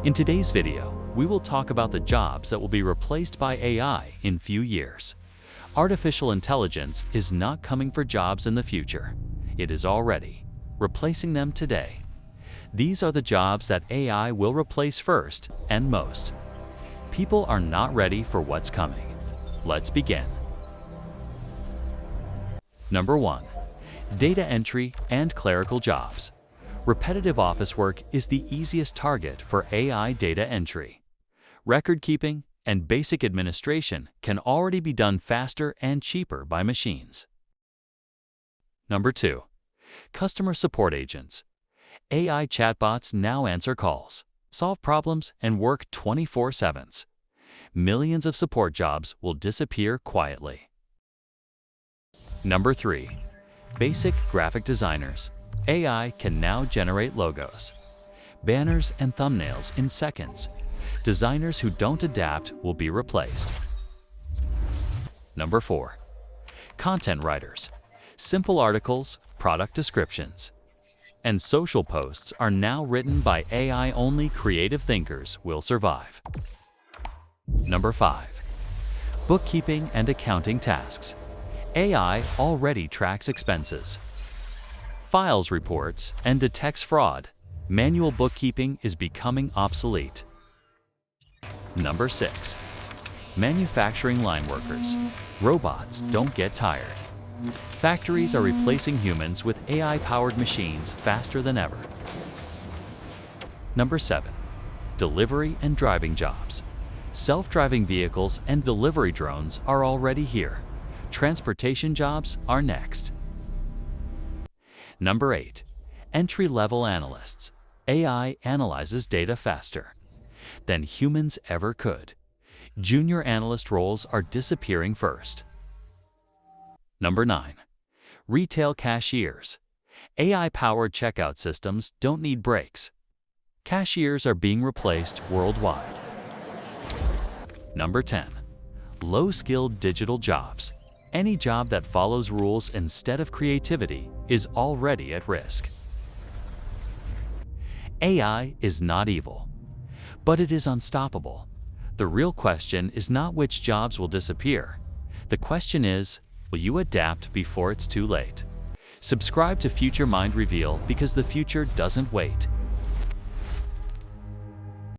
In today's video, we will talk about the jobs that will be replaced by AI in few years. Artificial intelligence is not coming for jobs in the future. It is already replacing them today. These are the jobs that AI will replace first and most. People are not ready for what's coming. Let's begin. Number 1. Data entry and clerical jobs. Repetitive office work is the easiest target for AI data entry. Record keeping and basic administration can already be done faster and cheaper by machines. Number 2. Customer support agents. AI chatbots now answer calls, solve problems, and work 24/7. Millions of support jobs will disappear quietly. Number 3. Basic graphic designers. AI can now generate logos, banners, and thumbnails in seconds. Designers who don't adapt will be replaced. Number 4. Content writers. Simple articles, product descriptions, and social posts are now written by AI-only creative thinkers will survive. Number 5. Bookkeeping and accounting tasks. AI already tracks expenses, files reports, and detects fraud. Manual bookkeeping is becoming obsolete. Number 6. Manufacturing line workers. Robots don't get tired. Factories are replacing humans with AI-powered machines faster than ever. Number 7. Delivery and driving jobs. Self-driving vehicles and delivery drones are already here. Transportation jobs are next. Number 8. Entry-level analysts. AI analyzes data faster than humans ever could. Junior analyst roles are disappearing first. Number 9. Retail cashiers. AI-powered checkout systems don't need breaks. Cashiers are being replaced worldwide. Number 10. Low-skilled digital jobs. Any job that follows rules instead of creativity is already at risk. AI is not evil, but it is unstoppable. The real question is not which jobs will disappear. The question is, will you adapt before it's too late? Subscribe to Future Mind Reveal because the future doesn't wait.